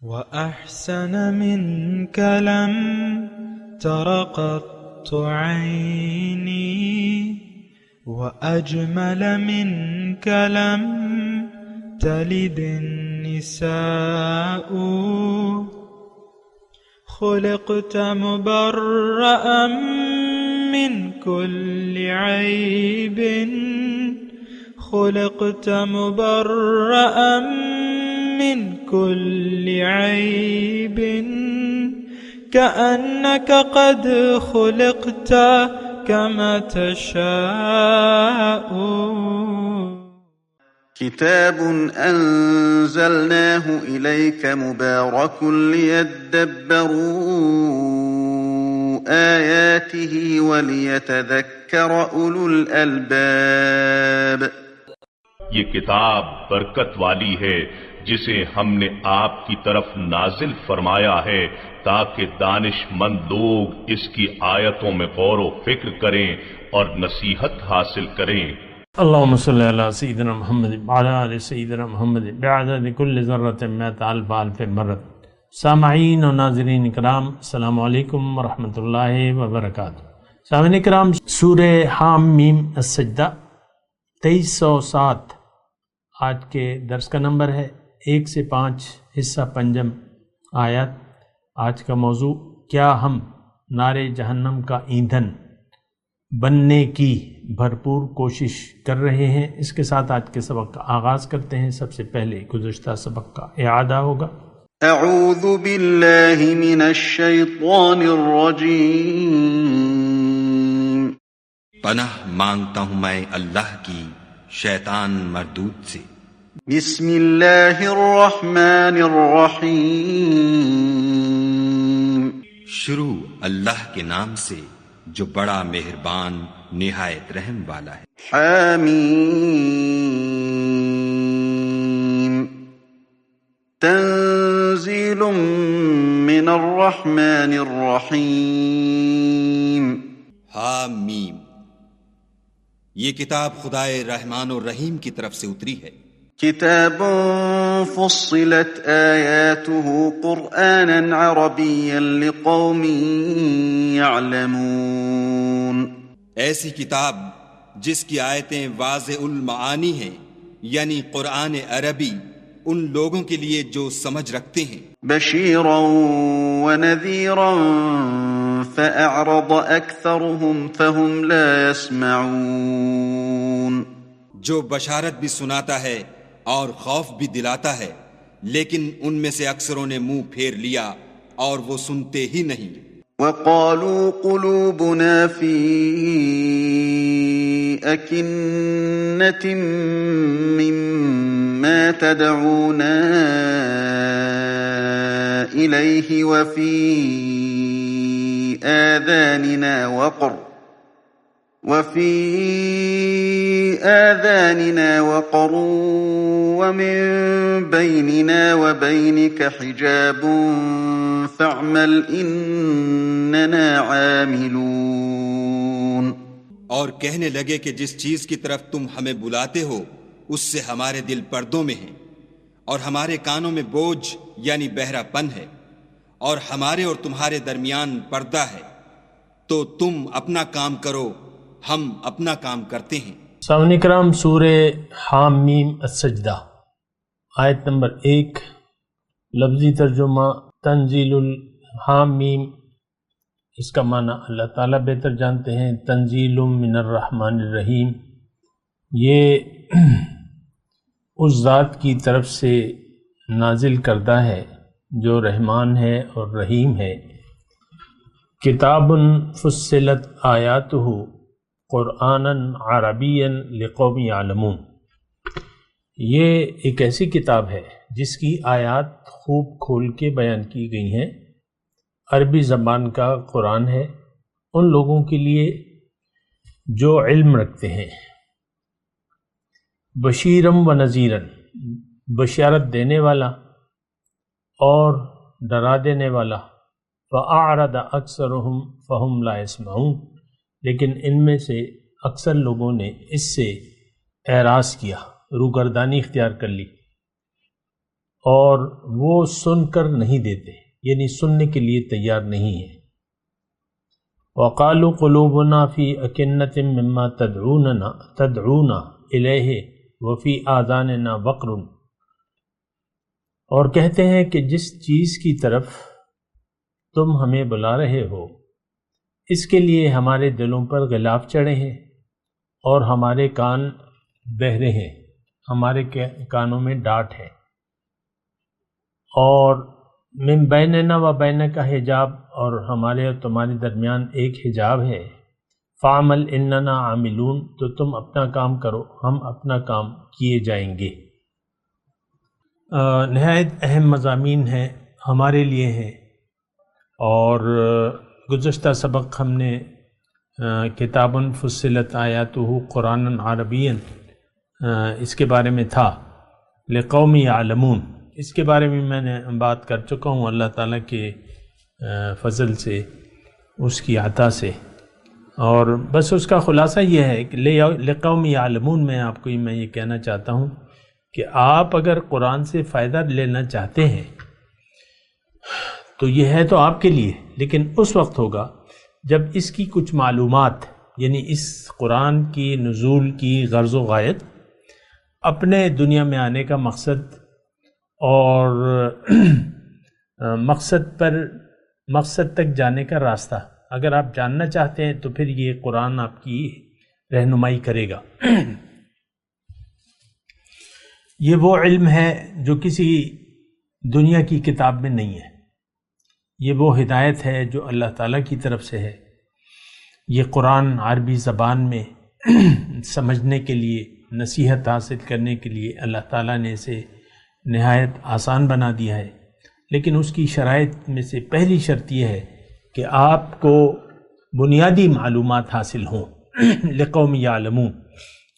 وأحسن منك لم تر قط عيني وأجمل منك لم تلد النساء خلقت مبرأ من كل عيب خلقت مبرأ من كل عيب كأنك قد خلقت كما تشاء. كتاب أنزلناه إليك مبارك ليدبروا آياته وليتذكر أولو الألباب. یہ کتاب برکت والی ہے جسے ہم نے آپ کی طرف نازل فرمایا ہے تاکہ دانش مند لوگ اس کی آیتوں میں غور و فکر کریں اور نصیحت حاصل کریں. اللہم صلی علی سیدنا محمد وعلی آل سیدنا محمد بعدد کل ذرۃ مئۃ الف الف مرۃ. سامعین و ناظرین اکرام، السلام علیکم ورحمۃ اللہ وبرکاتہ. سامعین اکرام، سورہ حام میم السجدہ 2307 آج کے درس کا نمبر ہے. 1 سے 5 حصہ پنجم آیات. آج کا موضوع کیا ہم نار جہنم کا ایندھن بننے کی بھرپور کوشش کر رہے ہیں. اس کے ساتھ آج کے سبق کا آغاز کرتے ہیں. سب سے پہلے گزشتہ سبق کا اعادہ ہوگا. اعوذ باللہ من الشیطان الرجیم. پناہ مانگتا ہوں میں اللہ کی شیطان مردود سے. بسم اللہ الرحمن الرحیم. شروع اللہ کے نام سے جو بڑا مہربان نہایت رحم والا ہے. حامیم. تنزیل من الرحمن الرحیم. حامیم، یہ کتاب خدائے رحمان الرحیم کی طرف سے اتری ہے. کتاب فصلت آیاته قرآنا عربیا لقوم يعلمون. ایسی کتاب جس کی آیتیں واضح المعانی ہیں، یعنی قرآن عربی ان لوگوں کے لیے جو سمجھ رکھتے ہیں. بشیرا ونذیرا فأعرض أكثرهم فهم لا يسمعون. جو بشارت بھی سناتا ہے اور خوف بھی دلاتا ہے، لیکن ان میں سے اکثروں نے منہ پھیر لیا اور وہ سنتے ہی نہیں. وقالوا قلوبنا في أكنة مما تدعونا إليه وفي آذاننا وقر ومن بيننا وبينك حجاب فاعمل إننا عاملون. اور کہنے لگے کہ جس چیز کی طرف تم ہمیں بلاتے ہو اس سے ہمارے دل پردوں میں ہیں اور ہمارے کانوں میں بوجھ یعنی بہرا پن ہے اور ہمارے اور تمہارے درمیان پردہ ہے، تو تم اپنا کام کرو، ہم اپنا کام کرتے ہیں. سامعین کرام، سورہ حام میم السجدہ آیت نمبر 1. لفظی ترجمہ تنزیل الحام میم، اس کا معنی اللہ تعالیٰ بہتر جانتے ہیں. تنزیل من الرحمن الرحیم، یہ اس ذات کی طرف سے نازل کردہ ہے جو رحمان ہے اور رحیم ہے. کتاب فصلت آیاتہ قرآنا عربیا لقوم یعلمون، یہ ایک ایسی کتاب ہے جس کی آیات خوب کھول کے بیان کی گئی ہیں. عربی زبان کا قرآن ہے ان لوگوں کے لیے جو علم رکھتے ہیں. بشیرم و نذیرن، بشارت دینے والا اور ڈرا دینے والا. فأعرض أكثرهم فهم لا يسمعون، لیکن ان میں سے اکثر لوگوں نے اس سے اعراض کیا، روگردانی اختیار کر لی. اور وہ سن کر نہیں دیتے، یعنی سننے کے لیے تیار نہیں ہے۔ وَقَالُوا قُلُوبُنَا فِي أَكِنَّةٍ مِّمَّا تَدْعُونَا إِلَيْهِ وَفِي آذَانِنَا وَقْرٌ، اور کہتے ہیں کہ جس چیز کی طرف تم ہمیں بلا رہے ہو اس کے لیے ہمارے دلوں پر غلاف چڑھے ہیں اور ہمارے کان بہرے ہیں، ہمارے کانوں میں ڈاٹ ہے، اور من بیننا و بینک کا حجاب، اور ہمارے اور تمہارے درمیان ایک حجاب ہے، فعمل اننا عاملون، تو تم اپنا کام کرو ہم اپنا کام کیے جائیں گے۔ نہایت اہم مضامین ہیں ہمارے لیے ہیں، اور گزشتہ سبق ہم نے کتاب فصلت آیاتہ قرآنا عربیا اس کے بارے میں تھا، لقوم یعلمون، اس کے بارے میں میں نے بات کر چکا ہوں اللہ تعالیٰ کے فضل سے، اس کی عطا سے، اور بس اس کا خلاصہ یہ ہے کہ لقوم یعلمون میں آپ کو میں یہ کہنا چاہتا ہوں کہ آپ اگر قرآن سے فائدہ لینا چاہتے ہیں تو یہ ہے تو آپ کے لیے، لیکن اس وقت ہوگا جب اس کی کچھ معلومات، یعنی اس قرآن کی نزول کی غرض و غایت، اپنے دنیا میں آنے کا مقصد اور مقصد تک جانے کا راستہ اگر آپ جاننا چاہتے ہیں تو پھر یہ قرآن آپ کی رہنمائی کرے گا۔ یہ وہ علم ہے جو کسی دنیا کی کتاب میں نہیں ہے، یہ وہ ہدایت ہے جو اللہ تعالیٰ کی طرف سے ہے۔ یہ قرآن عربی زبان میں سمجھنے کے لیے، نصیحت حاصل کرنے کے لیے اللہ تعالیٰ نے اسے نہایت آسان بنا دیا ہے، لیکن اس کی شرائط میں سے پہلی شرط یہ ہے کہ آپ کو بنیادی معلومات حاصل ہوں، لقوم یعلمون،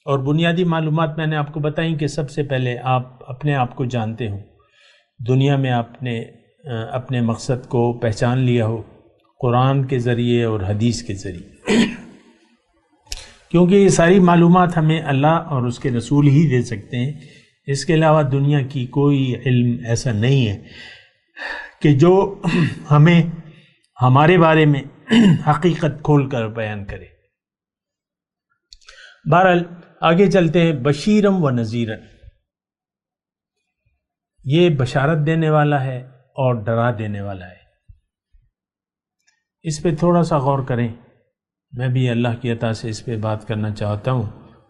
اور بنیادی معلومات میں نے آپ کو بتائیں کہ سب سے پہلے آپ اپنے آپ کو جانتے ہوں، دنیا میں آپ نے اپنے مقصد کو پہچان لیا ہو قرآن کے ذریعے اور حدیث کے ذریعے، کیونکہ یہ ساری معلومات ہمیں اللہ اور اس کے رسول ہی دے سکتے ہیں، اس کے علاوہ دنیا کی کوئی علم ایسا نہیں ہے کہ جو ہمیں ہمارے بارے میں حقیقت کھول کر بیان کرے۔ بہرحال آگے چلتے ہیں۔ بشیرم و نذیرن، یہ بشارت دینے والا ہے اور ڈرا دینے والا ہے۔ اس پہ تھوڑا سا غور کریں، میں بھی اللہ کی عطا سے اس پہ بات کرنا چاہتا ہوں،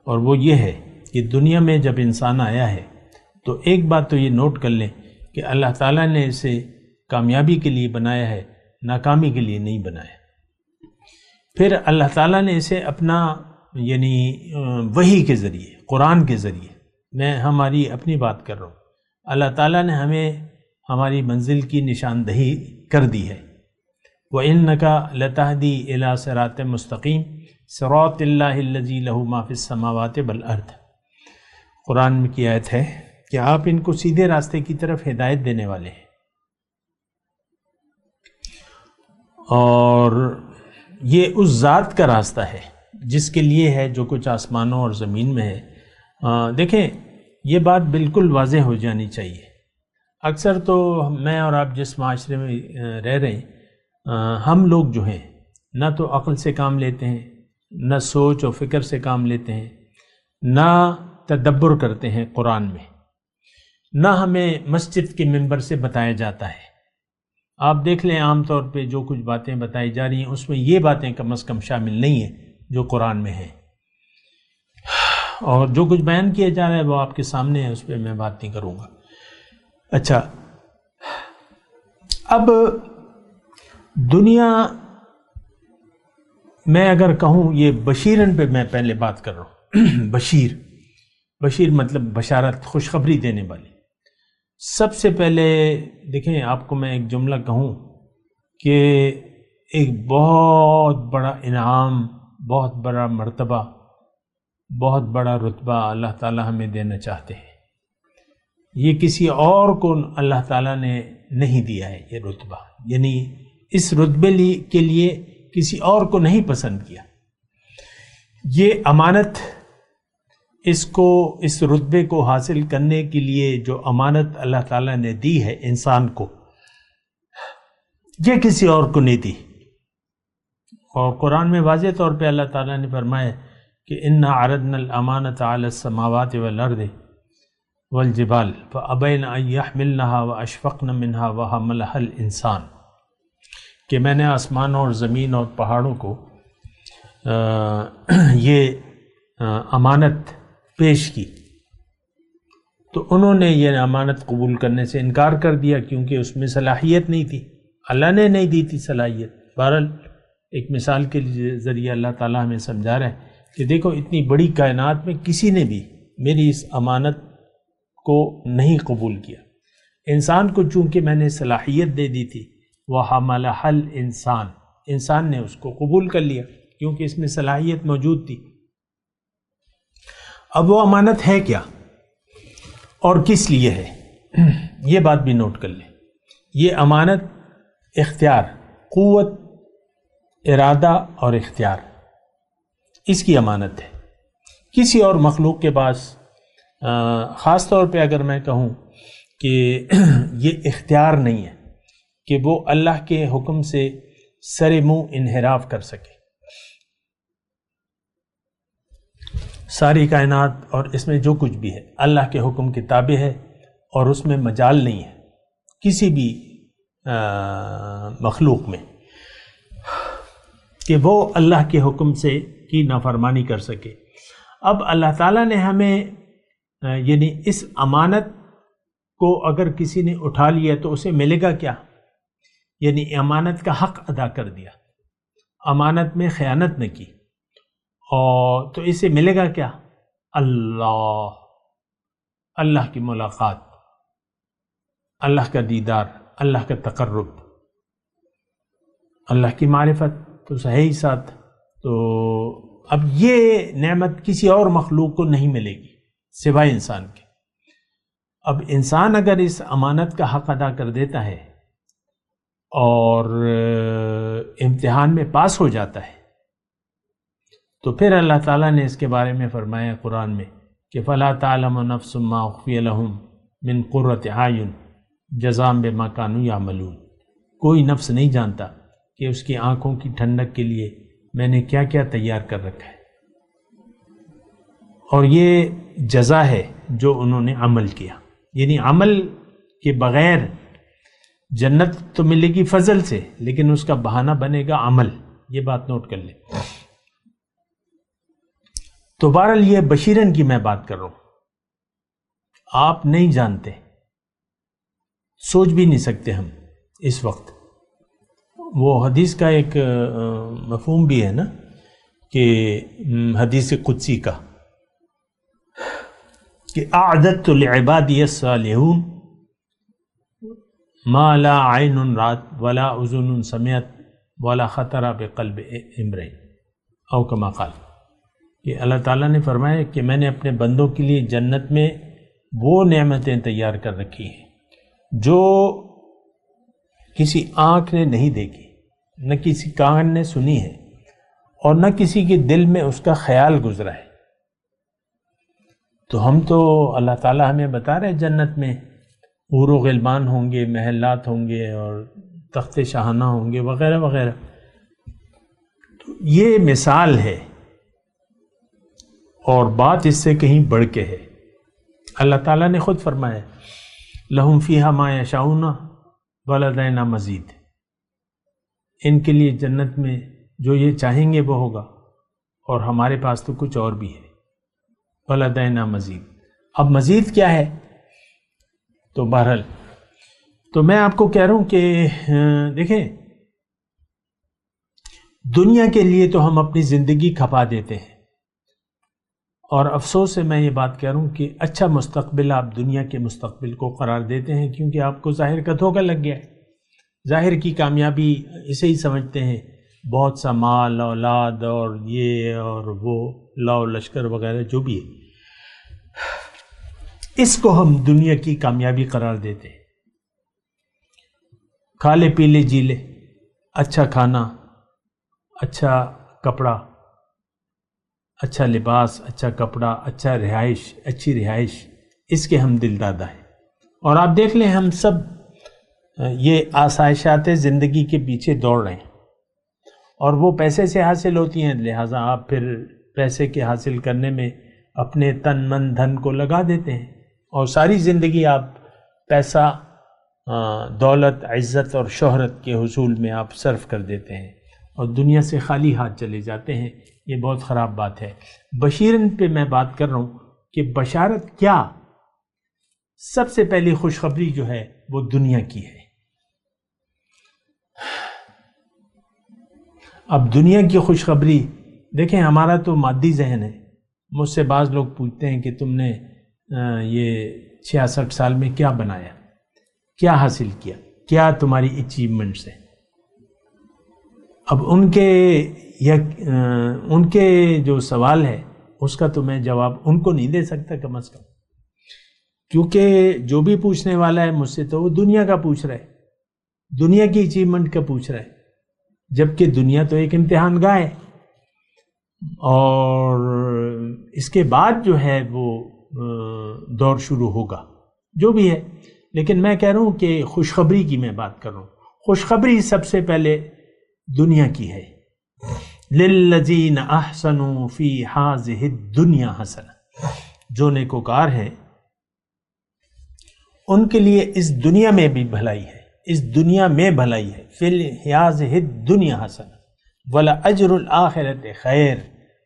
اور وہ یہ ہے کہ دنیا میں جب انسان آیا ہے تو ایک بات تو یہ نوٹ کر لیں کہ اللہ تعالیٰ نے اسے کامیابی کے لیے بنایا ہے، ناکامی کے لیے نہیں بنایا۔ پھر اللہ تعالیٰ نے اسے اپنا یعنی وحی کے ذریعے، قرآن کے ذریعے، میں ہماری اپنی بات کر رہا ہوں، اللہ تعالیٰ نے ہمیں ہماری منزل کی نشاندہی کر دی ہے۔ وَإِنَّكَ لَتَهْدِي إِلَى صِرَاطٍ مُسْتَقِيمٍ صِرَاطِ اللَّهِ الَّذِي لَهُ مَا فِي السَّمَاوَاتِ وَالْأَرْضِ، قرآن میں کی آیت ہے کہ آپ ان کو سیدھے راستے کی طرف ہدایت دینے والے ہیں، اور یہ اس ذات کا راستہ ہے جس کے لیے ہے جو کچھ آسمانوں اور زمین میں ہے۔ دیکھیں یہ بات بالکل واضح ہو جانی چاہیے۔ اکثر تو میں اور آپ جس معاشرے میں رہ رہے ہیں، ہم لوگ جو ہیں نہ تو عقل سے کام لیتے ہیں، نہ سوچ و فکر سے کام لیتے ہیں، نہ تدبر کرتے ہیں قرآن میں، نہ ہمیں مسجد کے ممبر سے بتایا جاتا ہے۔ آپ دیکھ لیں عام طور پہ جو کچھ باتیں بتائی جا رہی ہیں اس میں یہ باتیں کم از کم شامل نہیں ہیں جو قرآن میں ہیں، اور جو کچھ بیان کیا جا رہا ہے وہ آپ کے سامنے ہے، اس پہ میں بات نہیں کروں گا۔ اچھا، اب دنیا میں اگر کہوں، یہ بشیرن پہ میں پہلے بات کر رہا ہوں۔ بشیر مطلب بشارت، خوشخبری دینے والی۔ سب سے پہلے دیکھیں، آپ کو میں ایک جملہ کہوں کہ ایک بہت بڑا انعام، بہت بڑا مرتبہ، بہت بڑا رتبہ اللہ تعالیٰ ہمیں دینا چاہتے ہیں۔ یہ کسی اور کو اللہ تعالیٰ نے نہیں دیا ہے یہ رتبہ، یعنی اس رتبے کے لیے کسی اور کو نہیں پسند کیا۔ یہ امانت اس کو اس رتبے کو حاصل کرنے کے لیے جو امانت اللہ تعالیٰ نے دی ہے انسان کو، یہ کسی اور کو نہیں دی۔ اور قرآن میں واضح طور پہ اللہ تعالیٰ نے فرمایا کہ اِنَّا عَرَضْنَا الْأَمَانَةَ عَلَى السَّمَاوَاتِ وَالْأَرْضِ وَالْجِبَالِ فَأَبَيْنَ أَن يَحْمِلْنَهَا وَأَشْفَقْنَ مِنْهَا وَحَمَلَهَا الْإِنسَانُ، کہ میں نے آسمانوں اور زمین اور پہاڑوں کو یہ امانت پیش کی، تو انہوں نے یہ امانت قبول کرنے سے انکار کر دیا کیونکہ اس میں صلاحیت نہیں تھی، اللہ نے نہیں دی تھی صلاحیت۔ بہرحال ایک مثال کے ذریعے اللہ تعالیٰ ہمیں سمجھا رہا ہے کہ دیکھو اتنی بڑی کائنات میں کسی نے بھی میری اس امانت کو نہیں قبول کیا۔ انسان کو چونکہ میں نے صلاحیت دے دی تھی، وَحَمَلَهَا الْإِنسَانُ، انسان نے اس کو قبول کر لیا کیونکہ اس میں صلاحیت موجود تھی۔ اب وہ امانت ہے کیا اور کس لیے ہے، یہ بات بھی نوٹ کر لیں۔ یہ امانت اختیار، قوت، ارادہ اور اختیار، اس کی امانت ہے۔ کسی اور مخلوق کے پاس خاص طور پہ اگر میں کہوں کہ یہ اختیار نہیں ہے کہ وہ اللہ کے حکم سے سر منہ انحراف کر سکے۔ ساری کائنات اور اس میں جو کچھ بھی ہے اللہ کے حکم کے تابع ہے، اور اس میں مجال نہیں ہے کسی بھی مخلوق میں کہ وہ اللہ کے حکم سے کی نافرمانی کر سکے۔ اب اللہ تعالیٰ نے ہمیں یعنی اس امانت کو اگر کسی نے اٹھا لیا تو اسے ملے گا کیا؟ یعنی امانت کا حق ادا کر دیا، امانت میں خیانت نہ کی، اور تو اسے ملے گا کیا؟ اللہ کی ملاقات، اللہ کا دیدار، اللہ کا تقرب، اللہ کی معرفت تو صحیح ساتھ۔ تو اب یہ نعمت کسی اور مخلوق کو نہیں ملے گی سوائے انسان کے۔ اب انسان اگر اس امانت کا حق ادا کر دیتا ہے اور امتحان میں پاس ہو جاتا ہے تو پھر اللہ تعالیٰ نے اس کے بارے میں فرمایا قرآن میں کہ فَلَا تَعْلَمُ نَفْسٌ مَّا أُخْفِيَ لَهُم مِّن قُرَّةِ أَعْيُنٍ جَزَاءً بِمَا كَانُوا يَعْمَلُونَ، کوئی نفس نہیں جانتا کہ اس کی آنکھوں کی ٹھنڈک کے لیے میں نے کیا کیا تیار کر رکھا ہے، اور یہ جزا ہے جو انہوں نے عمل کیا۔ یعنی عمل کے بغیر جنت تو ملے گی فضل سے، لیکن اس کا بہانہ بنے گا عمل، یہ بات نوٹ کر لیں۔ تو بہرحال یہ بشیرن کی میں بات کر رہا ہوں، آپ نہیں جانتے، سوچ بھی نہیں سکتے ہم اس وقت۔ وہ حدیث کا ایک مفہوم بھی ہے نا کہ حدیث قدسی کا کہ اعددت لعبادی الصالحون ما لا عین رات ولا اذن سمعت ولا خطر بقلب امرئ او کما قال، کہ اللہ تعالیٰ نے فرمایا کہ میں نے اپنے بندوں کے لیے جنت میں وہ نعمتیں تیار کر رکھی ہیں جو کسی آنکھ نے نہیں دیکھی، نہ کسی کان نے سنی ہے، اور نہ کسی کے دل میں اس کا خیال گزرا ہے۔ تو ہم تو اللہ تعالیٰ ہمیں بتا رہے جنت میں حور و غلمان ہوں گے، محلات ہوں گے، اور تخت شاہانہ ہوں گے وغیرہ وغیرہ۔ تو یہ مثال ہے، اور بات اس سے کہیں بڑھ کے ہے۔ اللہ تعالیٰ نے خود فرمایا لہم فیہا ما یشاؤون ولدینا مزید، ان کے لیے جنت میں جو یہ چاہیں گے وہ ہوگا، اور ہمارے پاس تو کچھ اور بھی ہے، ولدینا مزید۔ اب مزید کیا ہے؟ تو بہرحال تو میں آپ کو کہہ رہا ہوں کہ دیکھیں، دنیا کے لیے تو ہم اپنی زندگی کھپا دیتے ہیں، اور افسوس سے میں یہ بات کہہ رہا ہوں کہ اچھا مستقبل آپ دنیا کے مستقبل کو قرار دیتے ہیں، کیونکہ آپ کو ظاہر کا دھوکہ لگ گیا ہے۔ ظاہر کی کامیابی اسے ہی سمجھتے ہیں، بہت سا مال، اولاد، اور یہ اور وہ، لاؤ لشکر وغیرہ جو بھی ہے، اس کو ہم دنیا کی کامیابی قرار دیتے ہیں۔ کھا لے پی لے جی لے، اچھا کھانا، اچھا کپڑا، اچھا لباس، اچھا کپڑا، اچھا رہائش، اچھی رہائش، اس کے ہم دل دادا ہیں۔ اور آپ دیکھ لیں ہم سب یہ آسائشات زندگی کے پیچھے دوڑ رہے ہیں، اور وہ پیسے سے حاصل ہوتی ہیں، لہٰذا آپ پھر پیسے کے حاصل کرنے میں اپنے تن من دھن کو لگا دیتے ہیں، اور ساری زندگی آپ پیسہ، دولت، عزت اور شہرت کے حصول میں آپ صرف کر دیتے ہیں، اور دنیا سے خالی ہاتھ چلے جاتے ہیں۔ یہ بہت خراب بات ہے۔ بشیرن پہ میں بات کر رہا ہوں کہ بشارت کیا؟ سب سے پہلی خوشخبری جو ہے وہ دنیا کی ہے۔ اب دنیا کی خوشخبری دیکھیں، ہمارا تو مادی ذہن ہے۔ مجھ سے بعض لوگ پوچھتے ہیں کہ تم نے یہ 66 سال میں کیا بنایا، کیا حاصل کیا، کیا تمہاری اچیومنٹس ہیں؟ اب ان کے جو سوال ہے اس کا تو میں جواب ان کو نہیں دے سکتا کم از کم، کیونکہ جو بھی پوچھنے والا ہے مجھ سے تو وہ دنیا کا پوچھ رہا ہے، دنیا کی اچیومنٹ کا پوچھ رہا ہے، جبکہ دنیا تو ایک امتحان گاہ ہے، اور اس کے بعد جو ہے وہ دور شروع ہوگا جو بھی ہے۔ لیکن میں کہہ رہا ہوں کہ خوشخبری کی میں بات کر رہا ہوں۔ خوشخبری سب سے پہلے دنیا کی ہے۔ للذین احسنوا فی ہذہ الدنیا حسنہ، جو نیکوکار ہیں ان کے لیے اس دنیا میں بھی بھلائی ہے، اس دنیا میں بھلائی ہے۔ فی ہذہ الدنیا حسنہ ولاجر الآخرۃ خیر،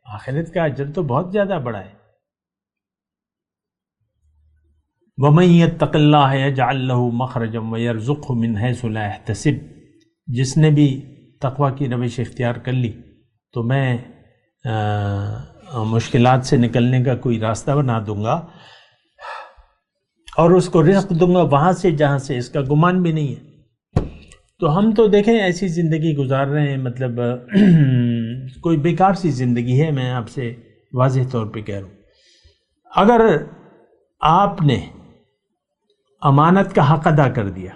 آخرت کا اجر تو بہت زیادہ بڑا ہے۔ وَمَن يَتَّقِ اللَّهَ يَجْعَلْ لَهُ مَخْرَجًا وَيَرْزُقْهُ مِنْ حَيْثُ لَا يَحْتَسِبُ، جس نے بھی تقویٰ کی روش اختیار کر لی تو میں مشکلات سے نکلنے کا کوئی راستہ بنا دوں گا، اور اس کو رزق دوں گا وہاں سے جہاں سے اس کا گمان بھی نہیں ہے۔ تو ہم تو دیکھیں ایسی زندگی گزار رہے ہیں، مطلب کوئی بیکار سی زندگی ہے۔ میں آپ سے واضح طور پہ کہہ رہا ہوں، اگر آپ نے امانت کا حق ادا کر دیا،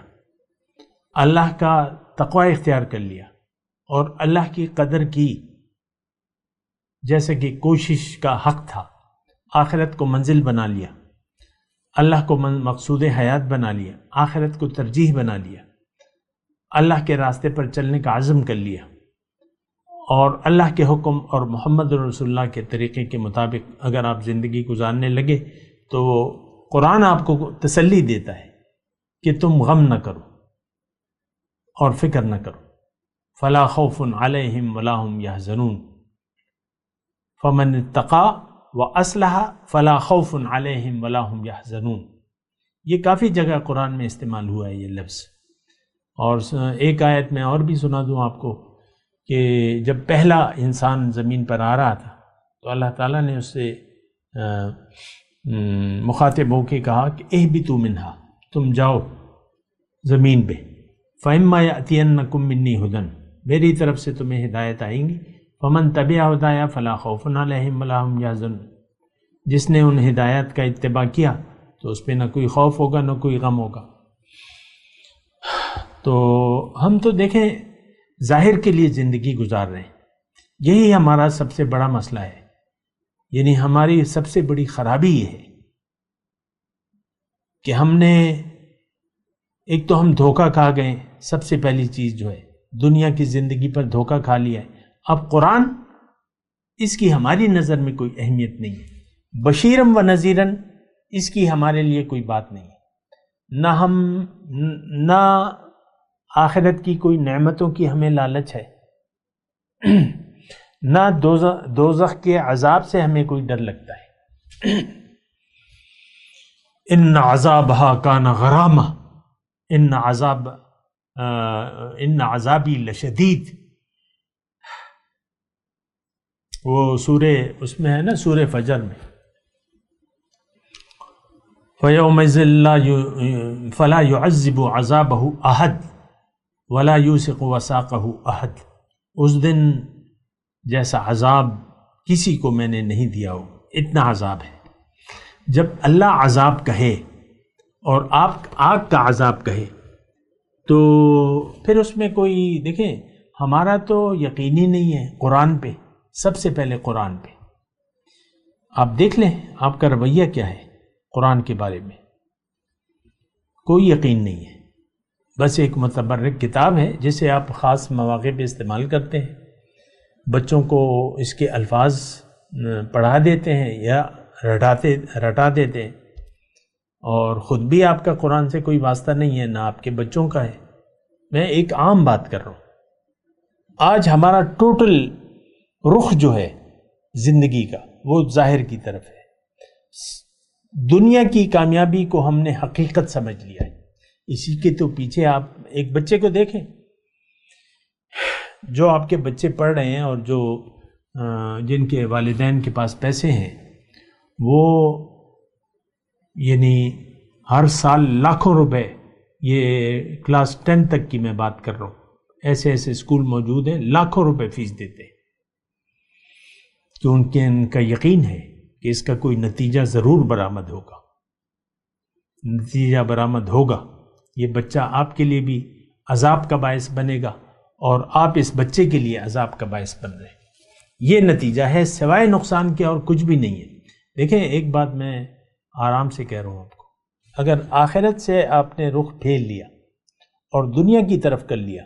اللہ کا تقوی اختیار کر لیا، اور اللہ کی قدر کی، جیسے کہ کوشش کا حق تھا، آخرت کو منزل بنا لیا، اللہ کو مقصود حیات بنا لیا، آخرت کو ترجیح بنا لیا، اللہ کے راستے پر چلنے کا عزم کر لیا، اور اللہ کے حکم اور محمد رسول اللہ کے طریقے کے مطابق اگر آپ زندگی گزارنے لگے تو قرآن آپ کو تسلی دیتا ہے کہ تم غم نہ کرو اور فکر نہ کرو۔ فلا خوف علیہم ولا هم يحزنون فمن اتقى واصلح فلا خوف علیہم ولا هم يحزنون۔ یہ کافی جگہ قرآن میں استعمال ہوا ہے یہ لفظ۔ اور ایک آیت میں اور بھی سنا دوں آپ کو کہ جب پہلا انسان زمین پر آ رہا تھا تو اللہ تعالیٰ نے اس سے مخاطب ہو کے کہا کہ اہبطوا منہا، تم جاؤ زمین پہ، فإما یأتینکم منی ھدی، میری طرف سے تمہیں ہدایت آئیں گی، فمن تبع ھدایا فلا خوف علیہم ولا هم یحزنون، جس نے ان ہدایت کا اتباع کیا تو اس پہ نہ کوئی خوف ہوگا نہ کوئی غم ہوگا۔ تو ہم تو دیکھیں ظاہر کے لیے زندگی گزار رہے ہیں، یہی ہمارا سب سے بڑا مسئلہ ہے، یعنی ہماری سب سے بڑی خرابی یہ ہے کہ ہم نے ایک تو ہم دھوکہ کھا گئے، سب سے پہلی چیز جو ہے دنیا کی زندگی پر دھوکہ کھا لیا ہے۔ اب قرآن، اس کی ہماری نظر میں کوئی اہمیت نہیں ہے، بشیرم و نذیرن اس کی ہمارے لیے کوئی بات نہیں ہے، نہ آخرت کی کوئی نعمتوں کی ہمیں لالچ ہے، نہ دوزخ کے عذاب سے ہمیں کوئی ڈر لگتا ہے۔ ان عذابھا کان غرامہ ان عذابی لشدید، وہ سورہ اس میں ہے نا، سورہ فجر میں، فَيَوْمَئِذٍ فَلَا يُعَذِّبُ عَذَابَهُ أَحَدٌ وَلَا يُوثِقُ وَثَاقَهُ أَحَدٌ، اس دن جیسا عذاب کسی کو میں نے نہیں دیا ہو، اتنا عذاب ہے۔ جب اللہ عذاب کہے اور آپ آگ کا عذاب کہے تو پھر اس میں کوئی، دیکھیں ہمارا تو یقینی نہیں ہے قرآن پہ، سب سے پہلے قرآن پہ، آپ دیکھ لیں آپ کا رویہ کیا ہے قرآن کے بارے میں، کوئی یقین نہیں ہے، بس ایک متبرک کتاب ہے جسے آپ خاص مواقع پہ استعمال کرتے ہیں، بچوں کو اس کے الفاظ پڑھا دیتے ہیں یا رٹا دیتے ہیں، اور خود بھی آپ کا قرآن سے کوئی واسطہ نہیں ہے، نہ آپ کے بچوں کا ہے۔ میں ایک عام بات کر رہا ہوں۔ آج ہمارا ٹوٹل رخ جو ہے زندگی کا وہ ظاہر کی طرف ہے، دنیا کی کامیابی کو ہم نے حقیقت سمجھ لیا ہے۔ اسی کے تو پیچھے آپ ایک بچے کو دیکھیں، جو آپ کے بچے پڑھ رہے ہیں اور جو جن کے والدین کے پاس پیسے ہیں، وہ یعنی ہر سال لاکھوں روپے، یہ کلاس 10 تک کی میں بات کر رہا ہوں، ایسے ایسے اسکول موجود ہیں، لاکھوں روپے فیس دیتے ہیں، کہ ان کا یقین ہے کہ اس کا کوئی نتیجہ ضرور برآمد ہوگا، نتیجہ برآمد ہوگا، یہ بچہ آپ کے لیے بھی عذاب کا باعث بنے گا اور آپ اس بچے کے لیے عذاب کا باعث بن رہے ہیں۔ یہ نتیجہ ہے، سوائے نقصان کے اور کچھ بھی نہیں ہے۔ دیکھیں ایک بات میں آرام سے کہہ رہا ہوں آپ کو، اگر آخرت سے آپ نے رخ پھیر لیا اور دنیا کی طرف کر لیا،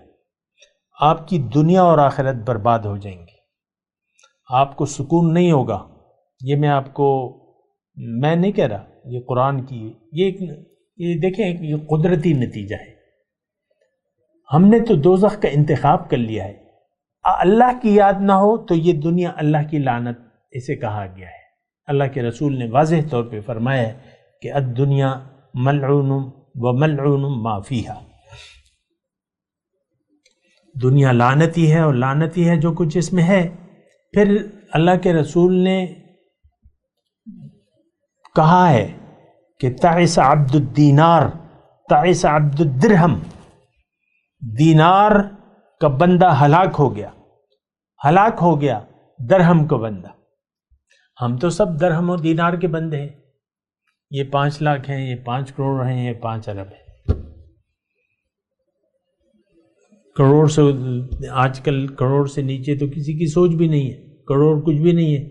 آپ کی دنیا اور آخرت برباد ہو جائیں گی، آپ کو سکون نہیں ہوگا۔ یہ میں آپ کو میں نہیں کہہ رہا، یہ قرآن کی یہ دیکھیں یہ قدرتی نتیجہ ہے۔ ہم نے تو دوزخ کا انتخاب کر لیا ہے۔ اللہ کی یاد نہ ہو تو یہ دنیا اللہ کی لعنت اسے کہا گیا ہے۔ اللہ کے رسول نے واضح طور پہ فرمایا ہے کہ الدنیا ملعون وملعون ما فیہا، دنیا لعنتی ہے اور لعنتی ہے جو کچھ اس میں ہے۔ پھر اللہ کے رسول نے کہا ہے کہ تعس عبد الدینار تعس عبد الدرہم، دینار کا بندہ ہلاک ہو گیا درہم کا بندہ۔ ہم تو سب درہم و دینار کے بندے ہیں، یہ 5 لاکھ ہیں، یہ 5 کروڑ ہیں، یہ 5 ارب ہیں۔ کروڑ سے آج کل کروڑ سے نیچے تو کسی کی سوچ بھی نہیں ہے، کروڑ کچھ بھی نہیں ہے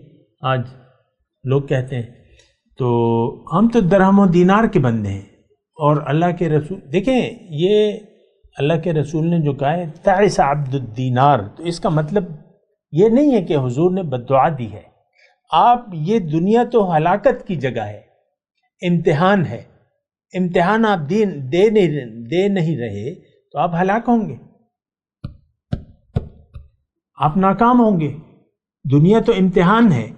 آج لوگ کہتے ہیں۔ تو ہم تو درہم و دینار کے بندے ہیں، اور اللہ کے رسول دیکھیں یہ اللہ کے رسول نے جو کہا ہے تعس عبد الدینار، تو اس کا مطلب یہ نہیں ہے کہ حضور نے بد دعا دی ہے۔ آپ یہ دنیا تو ہلاکت کی جگہ ہے، امتحان ہے، امتحان آپ دے نہیں رہے تو آپ ہلاک ہوں گے، آپ ناکام ہوں گے۔ دنیا تو امتحان ہے،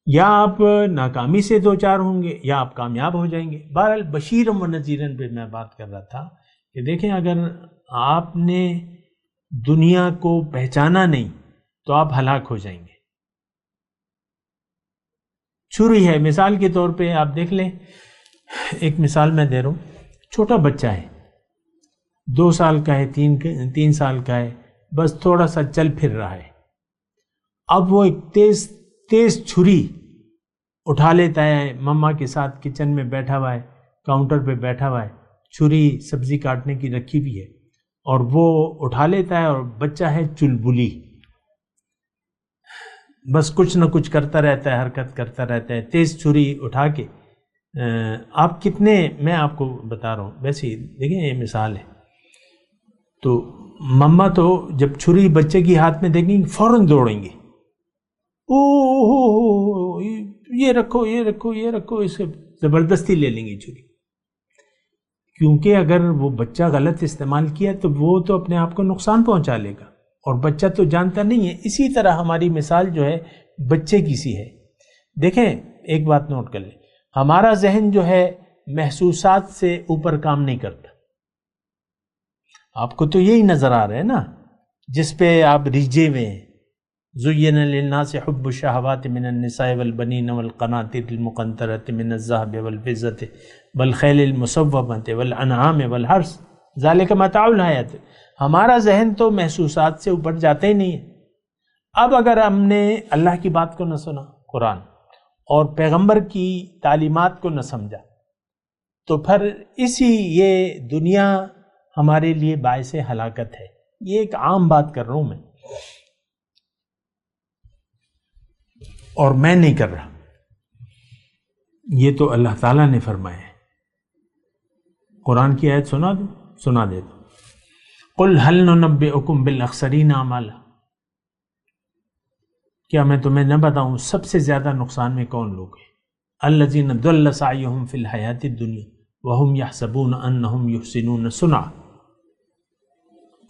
یا آپ ناکامی سے دوچار ہوں گے یا آپ کامیاب ہو جائیں گے۔ بہرحال بشیرم و نذیرن پہ میں بات کر رہا تھا کہ دیکھیں اگر آپ نے دنیا کو پہچانا نہیں تو آپ ہلاک ہو جائیں گے۔ چھری ہے، مثال کے طور پہ آپ دیکھ لیں، ایک مثال میں دے رہا ہوں، چھوٹا بچہ ہے، 2 سال کا ہے، 3 سال کا ہے، بس تھوڑا سا چل پھر رہا ہے، اب وہ ایک تیز چھری اٹھا لیتا ہے، مما کے ساتھ کچن میں بیٹھا ہوا ہے، کاؤنٹر پہ بیٹھا ہوا ہے، چھری سبزی کاٹنے کی رکھی ہوئی ہے، اور وہ اٹھا لیتا ہے، اور بچہ ہے چلبلی، بس کچھ نہ کچھ کرتا رہتا ہے، حرکت کرتا رہتا ہے، تیز چھری اٹھا کے آپ کتنے، میں آپ کو بتا رہا ہوں ویسے ہی دیکھیں یہ مثال ہے، تو مما تو جب چھری بچے کی ہاتھ میں دیکھیں گی فوراً دوڑیں گے، یہ رکھو یہ رکھو یہ رکھو، اسے زبردستی لے لیں گے چھری، کیونکہ اگر وہ بچہ غلط استعمال کیا تو وہ تو اپنے آپ کو نقصان پہنچا لے گا، اور بچہ تو جانتا نہیں ہے۔ اسی طرح ہماری مثال جو ہے بچے کی سی ہے۔ دیکھیں ایک بات نوٹ کر لیں، ہمارا ذہن جو ہے محسوسات سے اوپر کام نہیں کرتا، آپ کو تو یہی نظر آ رہا ہے نا جس پہ آپ ریجھے ہوئے ہیں، زُيِّنَ لِلنَّاسِ حُبُّ الشَّهَوَاتِ مِنَ النِّسَاءِ وَالْبَنِينَ وَالْقَنَاطِيرِ الْمُقَنطَرَةِ مِنَ الذَّهَبِ وَالْفِضَّةِ وَالْخَيْلِ الْمُسَوَّمَةِ وَالْأَنْعَامِ وَالْحَرْثِ ذَلِكَ مَتَاعُ الْحَيَاةِ۔ ہمارا ذہن تو محسوسات سے اوپر جاتا ہی نہیں ہے۔ اب اگر ہم نے اللہ کی بات کو نہ سنا، قرآن اور پیغمبر کی تعلیمات کو نہ سمجھا، تو پھر یہ دنیا ہمارے لیے باعث ہلاکت ہے۔ یہ ایک عام بات کر رہا ہوں میں۔ اور میں نہیں کر رہا. یہ تو اللہ تعالیٰ نے فرمایا ہے. قرآن کی آیت سنا دے تو قل هل ننبئکم بالاخسرین اعمالا، کیا میں تمہیں نہ بتاؤں سب سے زیادہ نقصان میں کون لوگ ہیں؟ الذین ضل سعیہم فی الحیاۃ الدنیا وہم یحسبون انہم یحسنون صنعا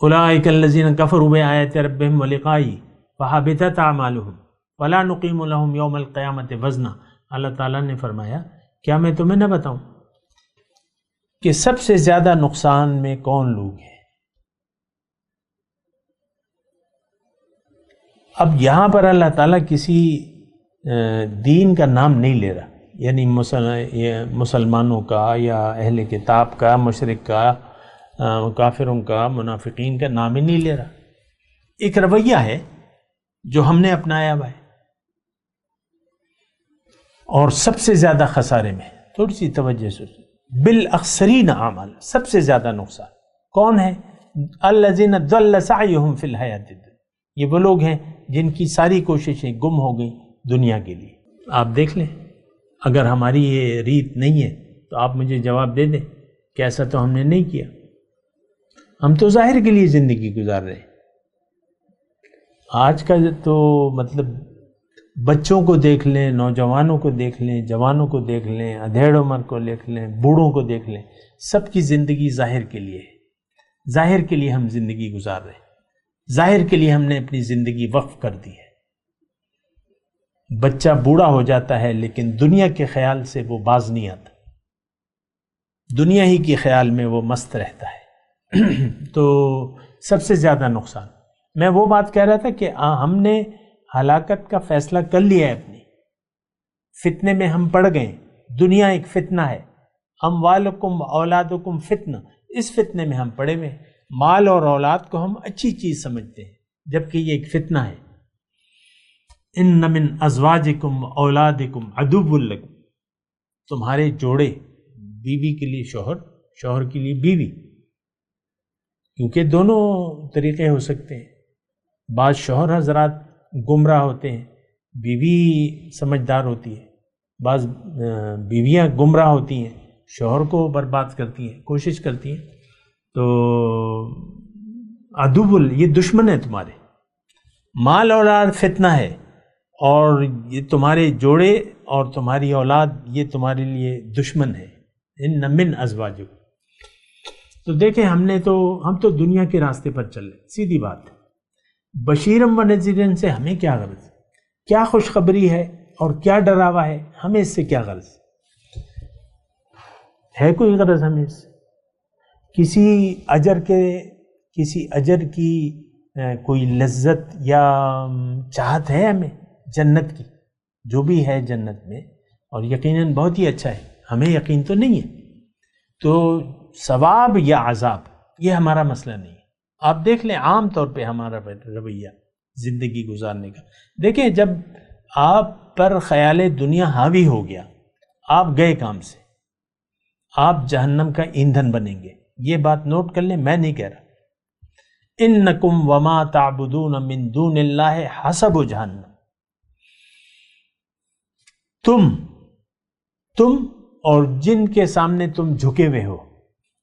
اولئک الذین کفروا بآیات ربہم ولقائہ فحبطت اعمالہم ولا نقیم لہم یوم القیامۃ وزنا. اللہ تعالیٰ نے فرمایا کیا میں تمہیں نہ بتاؤں کہ سب سے زیادہ نقصان میں کون لوگ ہیں؟ اب یہاں پر اللہ تعالیٰ کسی دین کا نام نہیں لے رہا، یعنی مسلمانوں کا یا اہل کتاب کا، مشرک کا، کافروں کا، منافقین کا نام ہی نہیں لے رہا. ایک رویہ ہے جو ہم نے اپنایا ہوا ہے اور سب سے زیادہ خسارے میں. تھوڑی سی توجہ سے، بالاخسرین اعمال، سب سے زیادہ نقصان کون ہے؟ الذین ضل سعیہم فی الحیاۃ الدنیا، یہ وہ لوگ ہیں جن کی ساری کوششیں گم ہو گئیں دنیا کے لیے. آپ دیکھ لیں، اگر ہماری یہ ریت نہیں ہے تو آپ مجھے جواب دے دیں کہ ایسا تو ہم نے نہیں کیا. ہم تو ظاہر کے لیے زندگی گزار رہے ہیں. آج کا تو مطلب بچوں کو دیکھ لیں، نوجوانوں کو دیکھ لیں، جوانوں کو دیکھ لیں، ادھیڑ عمر کو دیکھ لیں، بوڑھوں کو دیکھ لیں، سب کی زندگی ظاہر کے لیے ہے. ظاہر کے لیے ہم زندگی گزار رہے ہیں، ظاہر کے لیے ہم نے اپنی زندگی وقف کر دی ہے. بچہ بوڑھا ہو جاتا ہے لیکن دنیا کے خیال سے وہ باز نہیں آتا، دنیا ہی کے خیال میں وہ مست رہتا ہے. تو سب سے زیادہ نقصان، میں وہ بات کہہ رہا تھا کہ ہم نے ہلاکت کا فیصلہ کر لیا ہے. اپنی فتنے میں ہم پڑ گئے. دنیا ایک فتنہ ہے، اموالکم اولادکم فتنہ، اس فتنے میں ہم پڑے ہوئے. مال اور اولاد کو ہم اچھی چیز سمجھتے ہیں جبکہ یہ ایک فتنہ ہے. ان من ازواجکم اولادکم عدو لکم، تمہارے جوڑے، بیوی کے لیے شوہر، شوہر کے لیے بیوی، کیونکہ دونوں طریقے ہو سکتے ہیں. بعض شوہر حضرات گمراہ ہوتے ہیں، بیوی سمجھدار ہوتی ہے. بعض بیویاں گمراہ ہوتی ہیں، شوہر کو برباد کرتی ہیں، کوشش کرتی ہیں. تو عدو، یہ دشمن ہے تمہارے. مال اولاد فتنہ ہے، اور یہ تمہارے جوڑے اور تمہاری اولاد یہ تمہارے لیے دشمن ہے. ان من ازواجکم. تو دیکھیں ہم تو دنیا کے راستے پر چل رہے. سیدھی بات ہے، بشیرم و نذیرن سے ہمیں کیا غرض؟ کیا خوشخبری ہے اور کیا ڈراوا ہے؟ ہمیں اس سے کیا غرض ہے؟ کوئی غرض ہمیں اس سے؟ کسی اجر کی کوئی لذت یا چاہت ہے ہمیں جنت کی؟ جو بھی ہے جنت میں، اور یقیناً بہت ہی اچھا ہے، ہمیں یقین تو نہیں ہے. تو ثواب یا عذاب یہ ہمارا مسئلہ نہیں ہے. آپ دیکھ لیں عام طور پہ ہمارا رویہ زندگی گزارنے کا. دیکھیں جب آپ پر خیال دنیا حاوی ہو گیا، آپ گئے کام سے، آپ جہنم کا ایندھن بنیں گے. یہ بات نوٹ کر لیں، میں نہیں کہہ رہا. انکم وما تعبدون من دون اللہ حسب جہنم، تم اور جن کے سامنے تم جھکے ہوئے ہو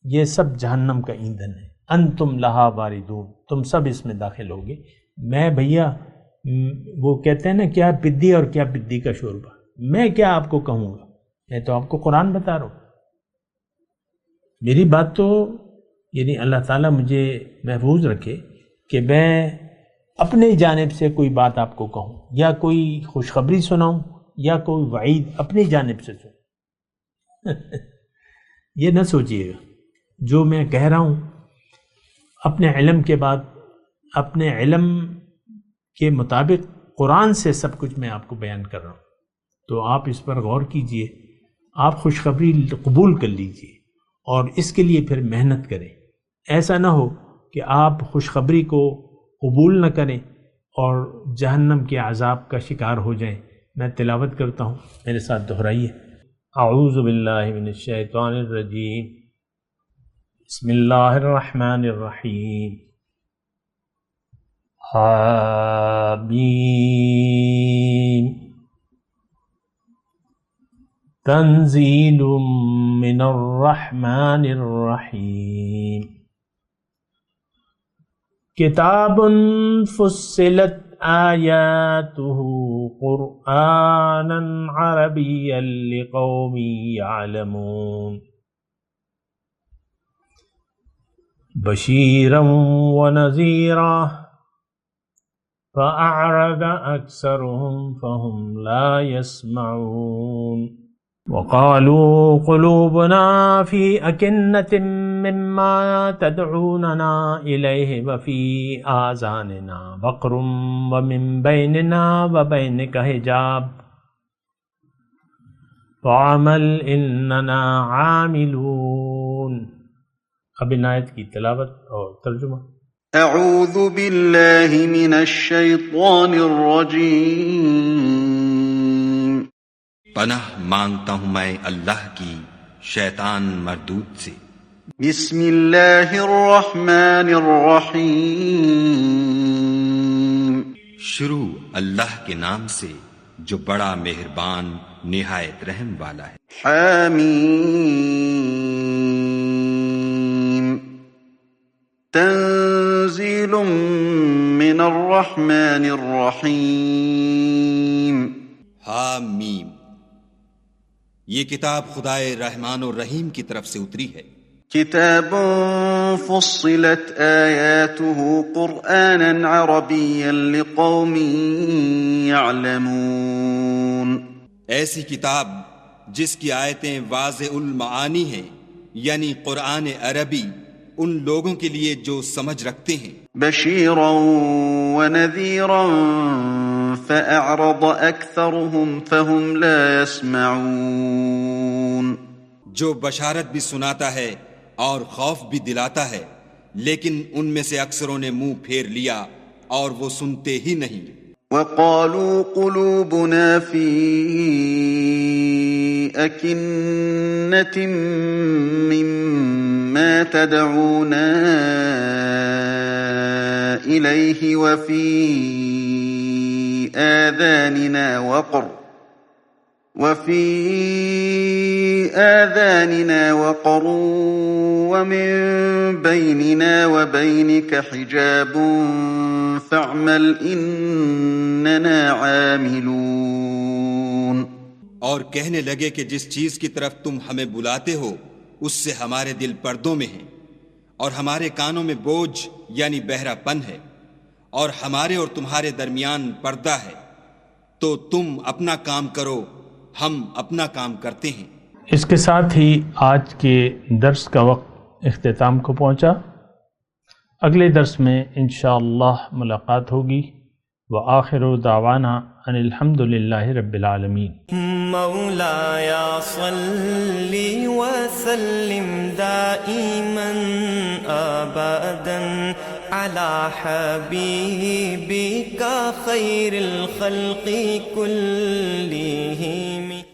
یہ سب جہنم کا ایندھن ہے. انتم لہا واردون، تم سب اس میں داخل ہوگے. میں بھیا وہ کہتے ہیں نا کیا پدی اور کیا پدی کا شوربہ، میں کیا آپ کو کہوں گا؟ میں تو آپ کو قرآن بتا رہا ہوں. میری بات تو یعنی اللہ تعالیٰ مجھے محفوظ رکھے کہ میں اپنے جانب سے کوئی بات آپ کو کہوں یا کوئی خوشخبری سناؤں یا کوئی وعید اپنی جانب سے سنوں. یہ نہ سوچیے گا، جو میں کہہ رہا ہوں اپنے علم کے بعد، اپنے علم کے مطابق قرآن سے سب کچھ میں آپ کو بیان کر رہا ہوں. تو آپ اس پر غور کیجئے، آپ خوشخبری قبول کر لیجئے اور اس کے لیے پھر محنت کریں. ایسا نہ ہو کہ آپ خوشخبری کو قبول نہ کریں اور جہنم کے عذاب کا شکار ہو جائیں. میں تلاوت کرتا ہوں، میرے ساتھ دہرائیے. اعوذ باللہ من الشیطان الرجیم، بسم اللہ الرحمن الرحیم. حامیم تنزیل من الرحمن الرحیم کتاب فصلت آیاتہ قرآنا عربیا لقوم یعلمون بشیرا ونذیرا فأعرض أكثرهم فهم لا يسمعون وقالوا قلوبنا في أكنة مما تدعوننا إليه وفي آذاننا وقر ومن بيننا وبينك حجاب فعمل إننا عاملون. اب ان آیت کی تلاوت اور ترجمہ. اعوذ باللہ من الشیطان الرجیم. پناہ مانگتا ہوں میں اللہ کی شیطان مردود سے. بسم اللہ الرحمن الرحیم. شروع اللہ کے نام سے جو بڑا مہربان نہایت رحم والا ہے. حامیم. تنزیل من الرحمن الرحیم. حامیم. یہ کتاب خدائے رحمان و رحیم کی طرف سے اتری ہے. کتاب فصلت آیاتہ قرآنا عربیا لقوم یعلمون. ایسی کتاب جس کی آیتیں واضح المعانی ہیں، یعنی قرآن عربی ان لوگوں کے لیے جو سمجھ رکھتے ہیں. بشیرا ونذیرا فأعرض أكثرهم فهم لا يسمعون. جو بشارت بھی سناتا ہے اور خوف بھی دلاتا ہے، لیکن ان میں سے اکثروں نے منہ پھیر لیا اور وہ سنتے ہی نہیں. وقالوا قلوبنا في أكنة مما تدعونا إليه وفي آذاننا وقر ومن بيننا وبينك حجاب فاعمل إننا عاملون. اور کہنے لگے کہ جس چیز کی طرف تم ہمیں بلاتے ہو اس سے ہمارے دل پردوں میں ہیں اور ہمارے کانوں میں بوجھ یعنی بہرا پن ہے اور ہمارے اور تمہارے درمیان پردہ ہے، تو تم اپنا کام کرو، ہم اپنا کام کرتے ہیں. اس کے ساتھ ہی آج کے درس کا وقت اختتام کو پہنچا. اگلے درس میں انشاءاللہ ملاقات ہوگی. وآخر دعوانا ان الحمد للہ رب العالمین. مولایا صلی وسلم دائما ابدا على حبیبک خیر الخلق کلہم.